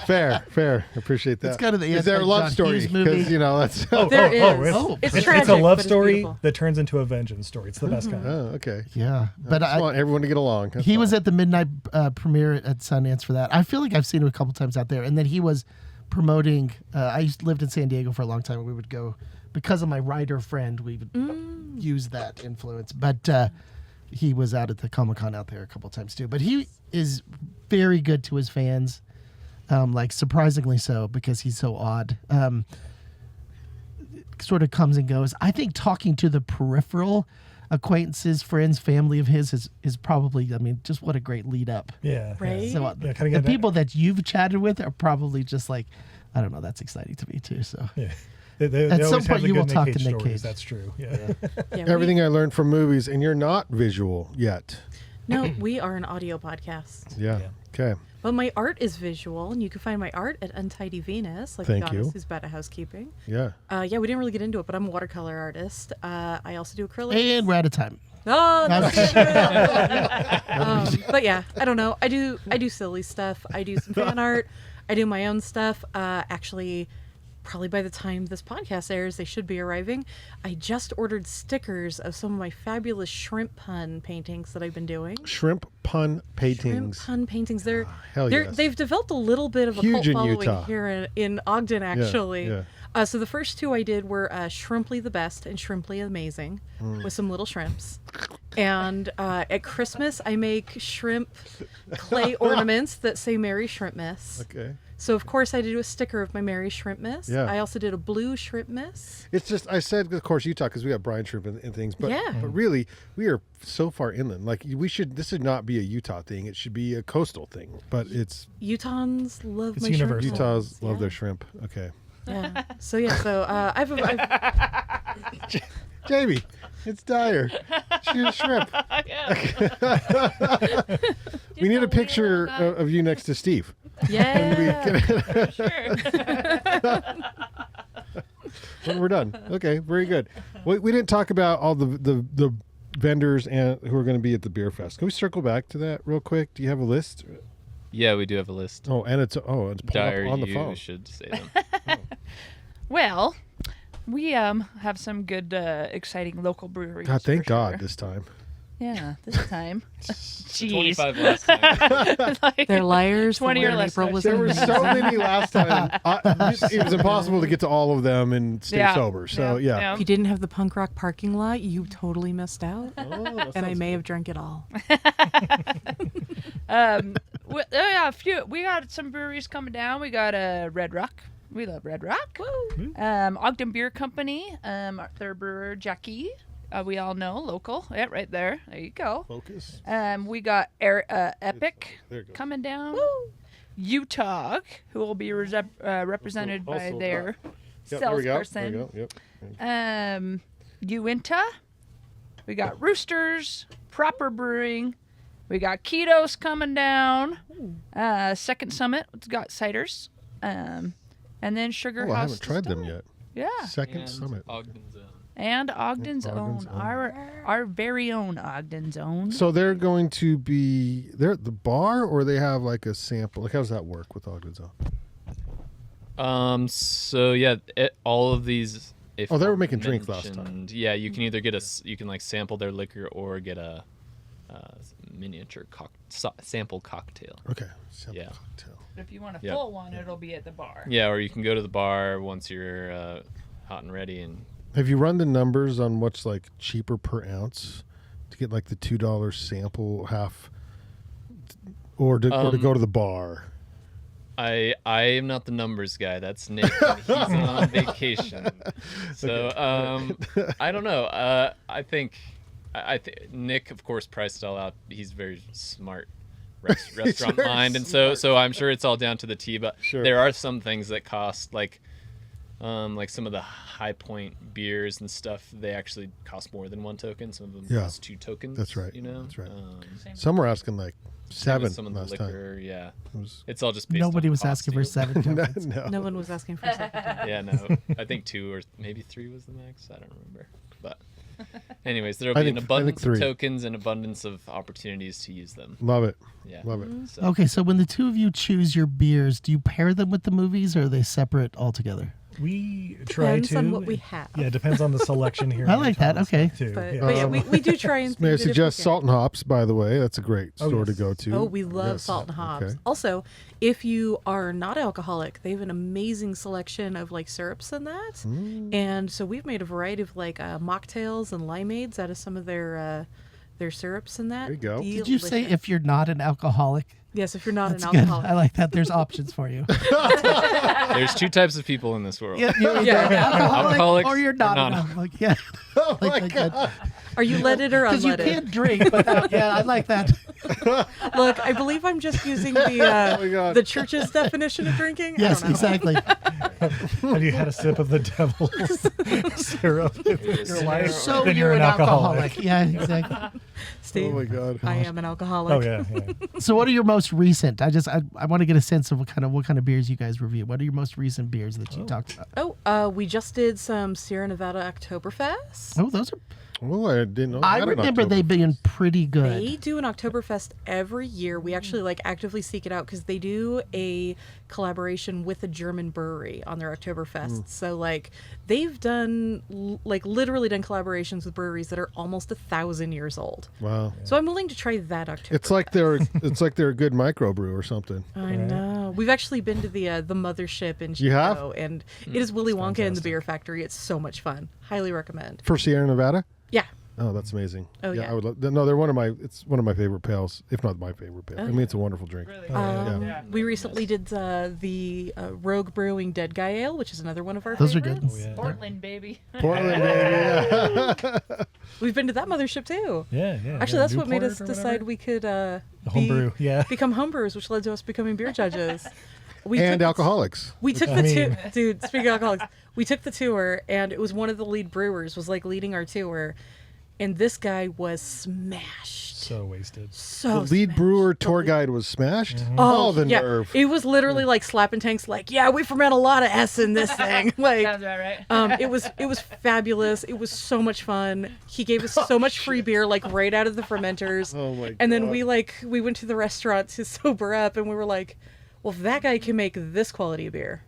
Fair. Appreciate that. It's kind of the Is there a love anti-John story? Hughes movie. That's. There is. It's, It's tragic, it's a love but it's story beautiful. that turns into a vengeance story. It's the best kind. Oh, okay. Yeah, but I just want everyone to get along. That's he all. was at the midnight premiere at Sundance for that. I feel like I've seen him a couple times out there, and then he was promoting. Lived in San Diego for a long time, and we would go because of my writer friend. We would use that influence, but he was out at the Comic-Con out there a couple times too. But he is very good to his fans, like surprisingly so because he's so odd. Sort of comes and goes. I think talking to the peripheral acquaintances, friends, family of his is probably, just what a great lead up. Yeah. Right? Yeah. So Yeah, kinda the get that- people that you've chatted with are probably just like, I don't know, that's exciting to me too. So Yeah. They At some always have point the you will good talk Nick to Cage Nick stories, Cage. That's true. Yeah. Yeah, Everything I learned from movies, and you're not visual yet. No, we are an audio podcast. Yeah. Yeah. Okay. But my art is visual, and you can find my art at Untidy Venus, like Thank the goddess you. who's bad at housekeeping. Yeah. Yeah, we didn't really get into it, but I'm a watercolor artist. I also do acrylics. and we're out of time. Oh, that's but yeah, I don't know. I do silly stuff. I do some fan art. I do my own stuff. Actually, probably by the time this podcast airs, they should be arriving. I just ordered stickers of some of my fabulous shrimp pun paintings that I've been doing. Shrimp pun paintings. Shrimp pun paintings. They're yes. They've developed a little bit of a Huge cult in following Utah. here in Ogden, actually. yeah. So the first two I did were Shrimply the Best and Shrimply Amazing with some little shrimps. And at Christmas, I make shrimp clay ornaments that say Merry Shrimpmas. Okay. So, of course, I did a sticker of my Merry Shrimpmas. Yeah. I also did a blue Shrimpmas. It's just I said, of course, Utah because we got brine shrimp and things, but Yeah. but really we are so far inland. Like this should not be a Utah thing. It should be a coastal thing. But it's Utahns love It's my universal. shrimp. Utahs puns. love Yeah. their shrimp. Okay. Yeah. So I've Jamie, it's Dyer. Shoot a shrimp. We need a picture of you next to Steve. Yeah. Sure. When we're done. Okay, very good. We didn't talk about all the vendors and who are going to be at the beer fest. Can we circle back to that real quick? Do you have a list? Yeah, we do have a list. Oh, and it's pulled Dyer, up on the you phone. should say them. Well, we have some good, exciting local breweries. God, thank for God sure. this time. Yeah, this time. Jeez. 25 last time. Like, They're liars. 20 or less. April was There were amazing. so many last time. It was impossible to get to all of them and stay Yeah. sober. So yeah. If you didn't have the punk rock parking lot, you totally missed out. Oh, that And I sounds may good. have drank it all. We got some breweries coming down. We got Red Rock. We love Red Rock. Ogden Beer Company. Their brewer Jackie. We all know local. Yeah, right there. There you go. Focus. We got Epic There you go. coming down. Utah, who will be represented by Also their Yep, there we go. There salesperson. we go. Yep. Uinta. We got Roosters, Proper Brewing. We got Ketos coming down. Second Summit. It's got ciders. And then Sugar Oh, I House. haven't tried them Distillery. yet. Yeah. Second And Summit. Ogden's Own. And Ogden's Ogden's own. Own. Our very own Ogden's own. So they're going to be they're at the bar, or they have like a sample. Like how does that work with Ogden's Own? So yeah, all of these. If Oh, they were making drinks last time. mentioned- Yeah, you can either get you can like sample their liquor or get a miniature sample cocktail. Okay. Sample Yeah. cocktail. If you want a Yep. full one, it'll be at the bar. Yeah, or you can go to the bar once you're hot and ready and. Have you run the numbers on what's like cheaper per ounce to get like the $2 sample half, or to go to the bar? I am not the numbers guy. That's Nick. And he's on vacation. So I don't know. I think Nick, of course, priced it all out. He's very smart restaurant very mind, and so I'm sure it's all down to the T. But Sure. there are some things that cost like some of the High Point beers and stuff. They actually cost more than one token. Some of them Yeah. cost 2 tokens. That's right. You know. That's right. Same. Some were asking like Same with 7 some of the last time. liquor. Yeah. It was, It's all just based Nobody on was asking for costing. 7 tokens. no. No one was asking for something. Yeah, no. I think 2 or maybe 3 was the max. I don't remember. But anyways, there'll I be an think abundance 3. of tokens and abundance of opportunities to use them. Love it. Yeah. Love it. So, Okay, so when the two of you choose your beers, do you pair them with the movies, or are they separate altogether? We try Depends to. on what we have. Yeah, it depends on the selection here. I in like town that, and okay. stuff, Too. But yeah. yeah, we do try and. May I think of suggest different- Salt and Hops, by the way? That's a great Oh, store to yes. go to. Oh, we love Yes. Salt and Hops. Okay. Also, if you are not alcoholic, they have an amazing selection of like syrups and that. Mm. And so we've made a variety of like mocktails and limeades out of some of their syrups and that. There you go. Did you say Delicious. if you're not an alcoholic? Yes, if you're not That's an good. alcoholic. I like that. There's options for you. there's 2 types of people in this world. You're either an alcoholic Alcoholics or you're or not an non- alcoholic. Yeah. Oh my Like that. God. Are you leaded or Because you unleaded? can't drink, but yeah, I like that. Look, I believe I'm just using my God. the church's definition of drinking. Yes, I don't know. exactly. Have you had a sip of the devil's syrup in your life? So then you're an alcoholic. Yeah, exactly. Steve, Oh my God. I am an alcoholic. Oh yeah, yeah. So what are your most recent? I want to get a sense of what kind of beers you guys review. What are your most recent beers that you talked about? Oh, we just did some Sierra Nevada Oktoberfest. Oh, those are. Oh, I didn't know. I that in remember they October. being pretty good. They do an Oktoberfest every year. We actually like actively seek it out because they do a collaboration with a German brewery on their Oktoberfest. So like they've done literally done collaborations with breweries that are almost 1,000 years old. Wow. So I'm willing to try that Oktoberfest. It's like they're a good microbrew or something. I know. We've actually been to the mothership in Chicago, You have? and it is Willy Wonka and the fantastic. Beer Factory. It's so much fun. Highly recommend. For Sierra Nevada? Yeah. Oh, that's amazing. Oh, yeah. I would no, they're one of my favorite pales, if not my favorite pale. I mean, it's a wonderful drink. We recently did the Rogue Brewing Dead Guy Ale, which is another one of our Those are favorites. good. Oh, yeah. Portland, baby. Portland, baby. Yeah. We've been to that mothership too. Yeah. Actually, yeah. that's what made Newport us or decide whatever? we could homebrew, yeah. become homebrewers, which led to us becoming beer judges. We And took alcoholics. We took I the two, mean- dude. Speaking of alcoholics, we took the tour, and it was one of the lead brewers was like leading our tour, and this guy was smashed. So wasted. So The lead smashed. brewer tour guide was smashed. Oh, the yeah. nerve. It was literally like slapping tanks. Like, yeah, we ferment a lot of S in this thing. Like, Sounds about right. it was fabulous. It was so much fun. He gave us so much free beer, like right out of the fermenters. Oh my And then God. we went to the restaurant to sober up, and we were like, well, if that guy can make this quality of beer,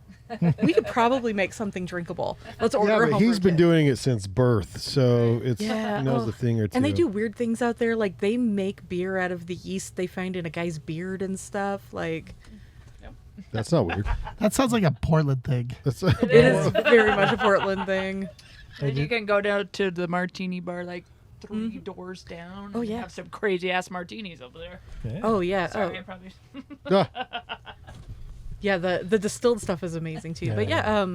we could probably make something drinkable. Let's order Yeah, a but homebrew he's been kit. doing it since birth, so it's Yeah, he knows oh. the thing or two. And they do weird things out there. Like, they make beer out of the yeast they find in a guy's beard and stuff. Like, That's not weird. That sounds like a Portland thing. That's it is very much a Portland thing. And you can go down to the martini bar like 3 doors down. Oh, and yeah. have some crazy ass martinis over there. Yeah. Oh, yeah. Sorry, Oh. I probably. Ah, Yeah, the distilled stuff is amazing too. But yeah,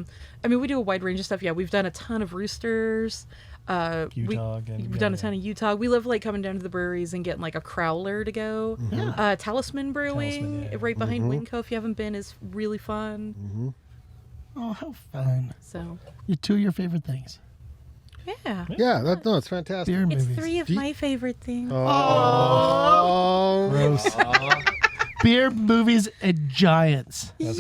I mean, we do a wide range of stuff. Yeah, we've done a ton of roosters. Utah again, We've yeah, done a yeah. ton of Utah. We love like coming down to the breweries and getting like a crowler to go. Talisman Brewing, yeah. right behind Winco. If you haven't been, is really fun. Oh, how fun. So Two of your favorite things. yeah, yeah, it's fantastic. Beer and it's movies. 3 of Do you- my favorite things. Oh, Gross. Beer, movies, and giants. Yes.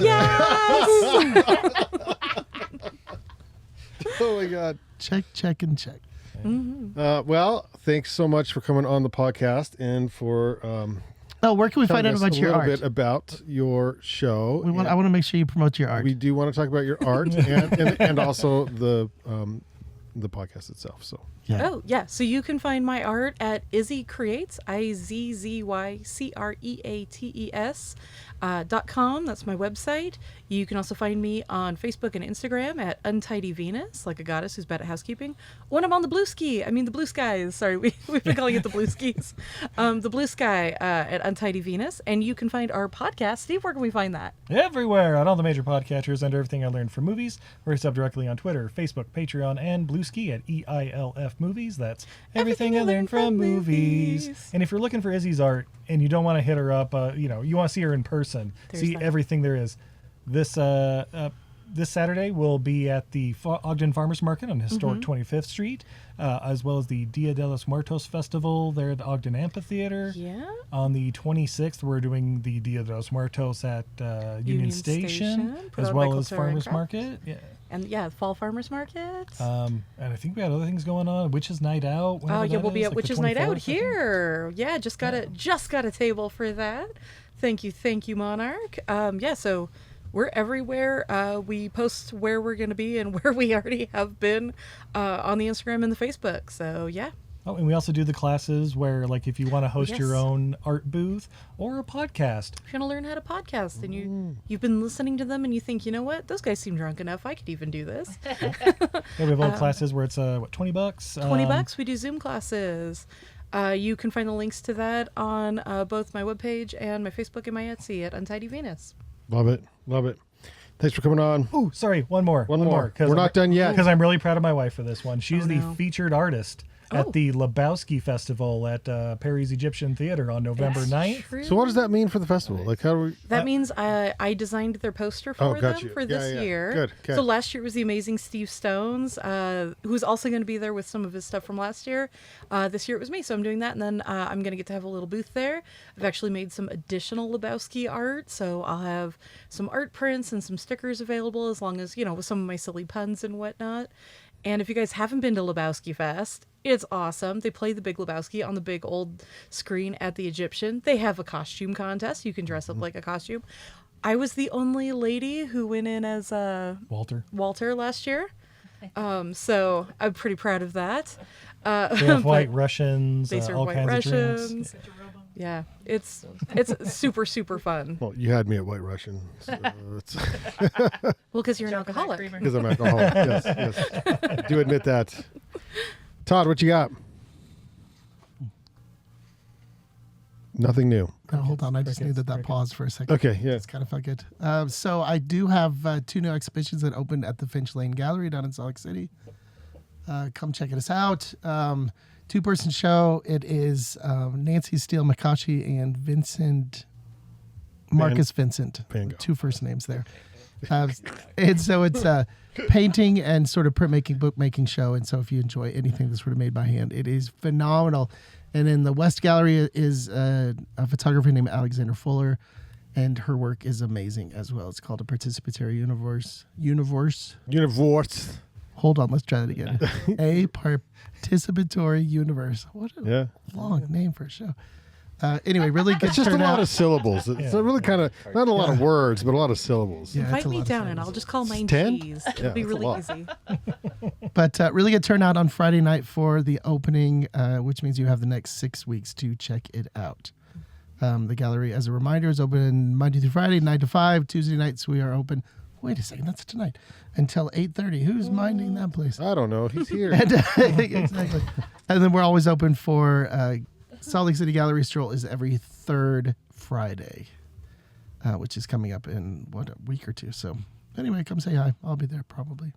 oh my God. Check, check, and check. Well, thanks so much for coming on the podcast and for Oh, where can we telling find out us about a your little art? bit about your show. I want And to make sure you promote your art. we do want to talk about your art and also the podcast itself. So Yeah. Oh, yeah. So you can find my art at Izzy Creates, IZZYCREATES.com. That's my website. You can also find me on Facebook and Instagram at Untidy Venus, like a goddess who's bad at housekeeping. When I'm on the Blue Skies. Sorry, we've been calling it the Blue Skis. The Blue Sky at Untidy Venus. And you can find our podcast. Steve, where can we find that? Everywhere on all the major podcatchers under Everything I Learned from Movies, or sub directly on Twitter, Facebook, Patreon, and Blueski at EILF Movies. That's Everything I Learned from Movies. And if you're looking for Izzy's art and you don't want to hit her up, you want to see her in person, There's see that. everything there is. This Saturday we'll be at the Ogden Farmers Market on historic 25th Street, as well as the Dia de los Muertos Festival there at the Ogden Amphitheater. Yeah. On the 26th, we're doing the Dia de los Muertos at Union Station, put as on by well as Cultura and Farmers Craft. Market. Yeah. And yeah, Fall Farmers Market. And I think we had other things going on. Witches Night Out. Oh whenever yeah, that we'll be is, at like the Witches Night 24th, I Out think. here. Yeah, just got a table for that. Thank you, Monarch. Yeah, so we're everywhere. We post where we're gonna be and where we already have been on the Instagram and the Facebook. So yeah. Oh, and we also do the classes where, like, if you want to host your Yes. own art booth or a podcast. If you're gonna learn how to podcast and you've been listening to them and you think, you know what, those guys seem drunk enough, I could even do this. Yeah, we have other classes where it's $20? $20. We do Zoom classes. You can find the links to that on both my webpage and my Facebook and my Etsy at Untidy Venus. love it. Thanks for coming on. Ooh, sorry, one more. One more. We're not done yet. Because I'm really proud of my wife for this one. She's Oh, the no. featured artist Oh. at the Lebowski Festival at Perry's Egyptian Theater on November 9th. True. So what does that mean for the festival? Like how do we? That means I designed their poster for got them you. for Yeah, this yeah. year. Good, okay. So last year was the amazing Steve Stones, who's also going to be there with some of his stuff from last year. This year it was me, so I'm doing that, and then I'm going to get to have a little booth there. I've actually made some additional Lebowski art, so I'll have some art prints and some stickers available, as long as with some of my silly puns and whatnot. And if you guys haven't been to Lebowski Fest, it's awesome. They play the Big Lebowski on the big old screen at the Egyptian. They have a costume contest. You can dress up like a costume. I was the only lady who went in as Walter. last year. So I'm pretty proud of that. They have white but Russians, They serve all white kinds of drinks. Russians. Yeah, it's super, super fun. Well, you had me at White Russian. So it's Well, because you're an alcoholic. because I'm alcoholic. Yes. I do admit that. Todd, what you got? Nothing new. Oh, hold on, I just needed that pause for a second. Okay, yeah. It's kind of felt good. So I do have 2 new exhibitions that opened at the Finch Lane Gallery down in Salt Lake City. Come check us out. 2-person show. It is Nancy Steele McCauchy and Marcus Vincent. Van Gogh. 2 first names there. And so it's a painting and sort of printmaking, bookmaking show. And so if you enjoy anything that's sort of made by hand, it is phenomenal. And in the West Gallery is a photographer named Alexander Fuller, and her work is amazing as well. It's called A Participatory Universe. Hold on, let's try that again. A Participatory Universe. What a long name for a show. Anyway, really good It's just turnout. a lot of syllables. It's really kind of, not a lot of words, but a lot of syllables. Yeah, it's Invite a me lot of down fun. and I'll just call mine 10? cheese. Yeah, It'll be that's a really lot. easy. But really good turnout on Friday night for the opening, which means you have the next 6 weeks to check it out. The gallery, as a reminder, is open Monday through Friday, 9 to 5. Tuesday nights we are open. Wait a second, that's tonight. Until 8:30. Who's minding that place? I don't know. He's here. Exactly. And then we're always open for Salt Lake City Gallery Stroll is every third Friday, which is coming up in, a week or two. So anyway, come say hi. I'll be there probably.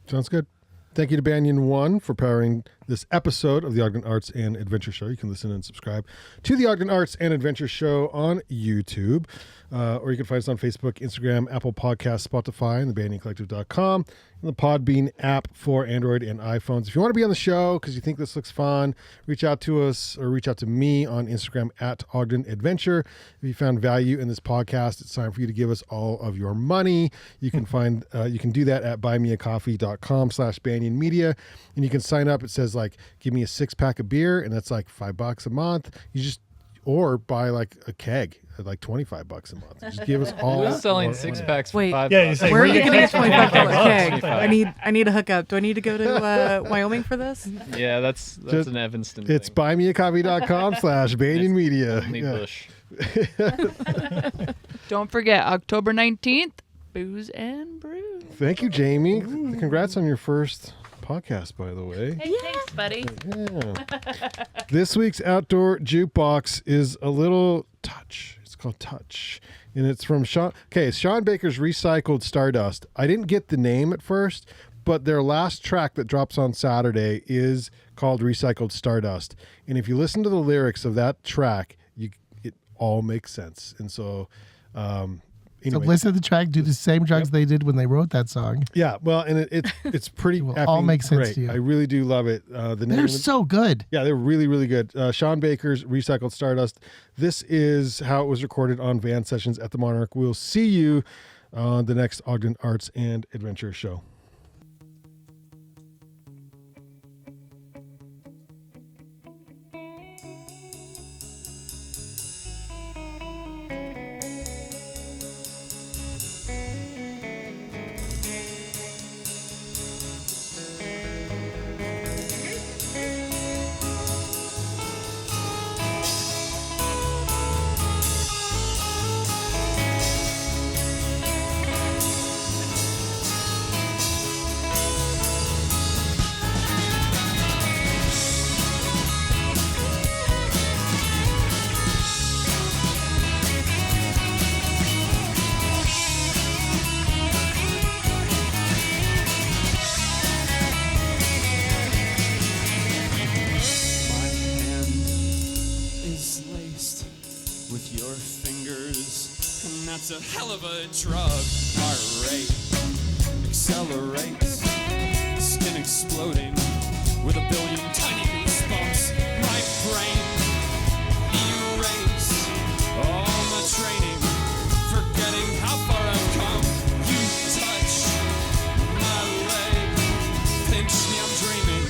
Sounds good. Thank you to Banyan One for powering this episode of the Ogden Arts and Adventure Show. You can listen and subscribe to the Ogden Arts and Adventure Show on YouTube, or you can find us on Facebook, Instagram, Apple Podcasts, Spotify, and thebanyancollective.com, and the Podbean app for Android and iPhones. If you want to be on the show because you think this looks fun, reach out to us or reach out to me on Instagram at Ogden Adventure. If you found value in this podcast, it's time for you to give us all of your money. You can find you can do that at buymeacoffee.com/banyanmedia, and you can sign up. It says like, give me a 6-pack of beer, and that's like $5 a month. Or buy like a keg at like $25 a month. Just give us all. Who's selling more 6 money. packs for Wait. $5? Yeah, you say, Where are you getting a $25 keg? $25. I need a hookup. Do I need to go to Wyoming for this? Yeah, that's Just- an Evanston It's thing. buymeacoffee.com/banyanmedia. Only Yeah. Bush. Don't forget, October 19th, Booze and Brews. Thank you, Jamie. Congrats on your first podcast, by the way. Hey, thanks, buddy. Yeah. This week's outdoor jukebox is a little touch. It's called Touch. And it's from Sean. Okay, Sean Baker's Recycled Stardust. I didn't get the name at first, but their last track that drops on Saturday is called Recycled Stardust. And if you listen to the lyrics of that track, it all makes sense. And so, anyway. So listen to the track, do the same drugs they did when they wrote that song. Yeah, well, and it's pretty It will effing all make sense great. to you. I really do love it. The name They're of the- so good. Yeah, they're really, really good. Sean Baker's Recycled Stardust. This is how it was recorded on Van Sessions at the Monarch. We'll see you on the next Ogden Arts and Adventure Show. My hand is laced with your fingers, and that's a hell of a drug. Heart rate accelerates, skin exploding with a billion tiny goosebumps. My brain erase all my training, forgetting how far I've come. You touch my leg, pinch me, I'm dreaming.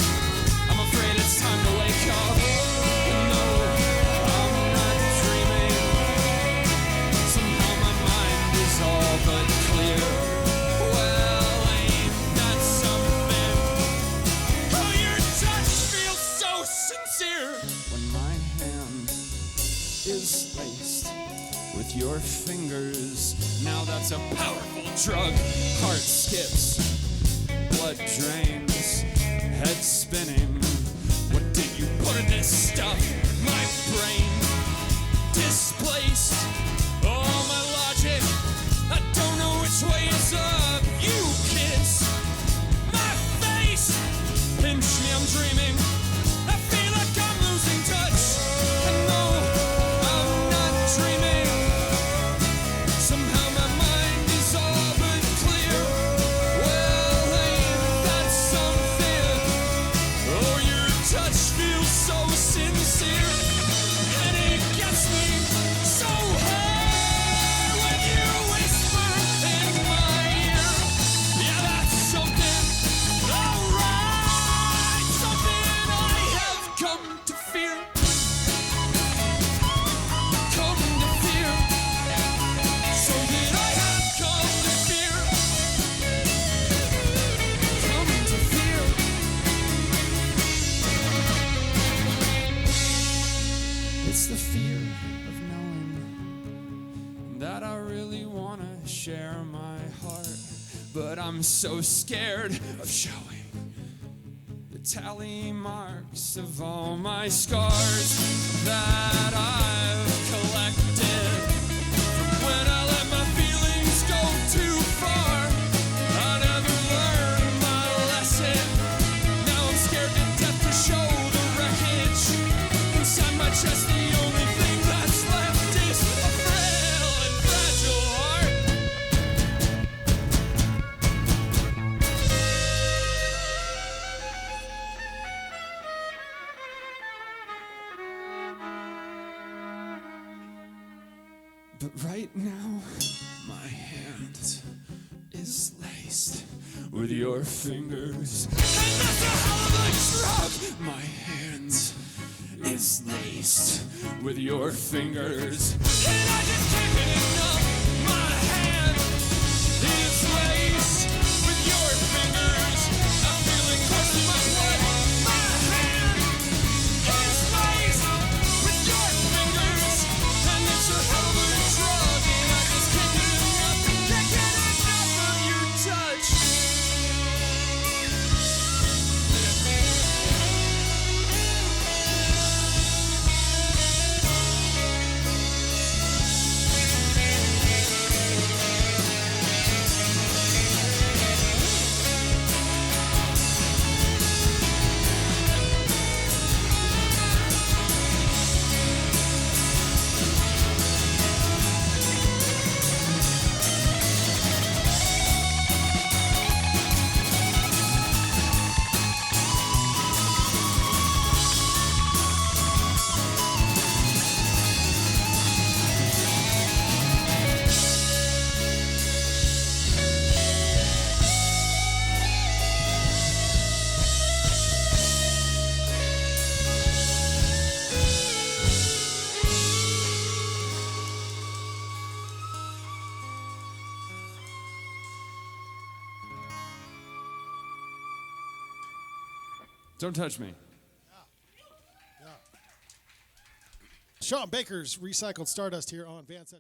I'm afraid it's time to wake up. No, I'm not dreaming. Somehow my mind is all but clear. Well, ain't that something? Oh, your touch feels so sincere. When my hand is laced with your fingers, now that's a powerful drug. Heart skips, blood drains, head spinning. What did you put in this stuff? My brain displaced. All my logic, I don't know which way is up. You kiss my face, pinch me, I'm dreaming. I feel like I'm losing touch. And no, I'm not dreaming. Somehow my mind is all but It's the fear of knowing that I really want to share my heart, but I'm so scared of showing the tally marks of all my scars that I've collected from when I let my feelings go too far. I never learned my lesson. Now I'm scared to death to show the wreckage inside my chest. The only thing that's left is a frail and fragile heart. But right now, my hand is laced with your fingers. And that's a hell of a drug! My hand is laced with your fingers. And I just can't get enough. My hand is laced with your fingers. I'm feeling close to my blood. My hand is laced with your fingers. And it's a hell of a drug. And I just can't get enough. Can't get enough of your touch. Don't touch me. Sean Baker's Recycled Stardust here on Van Session.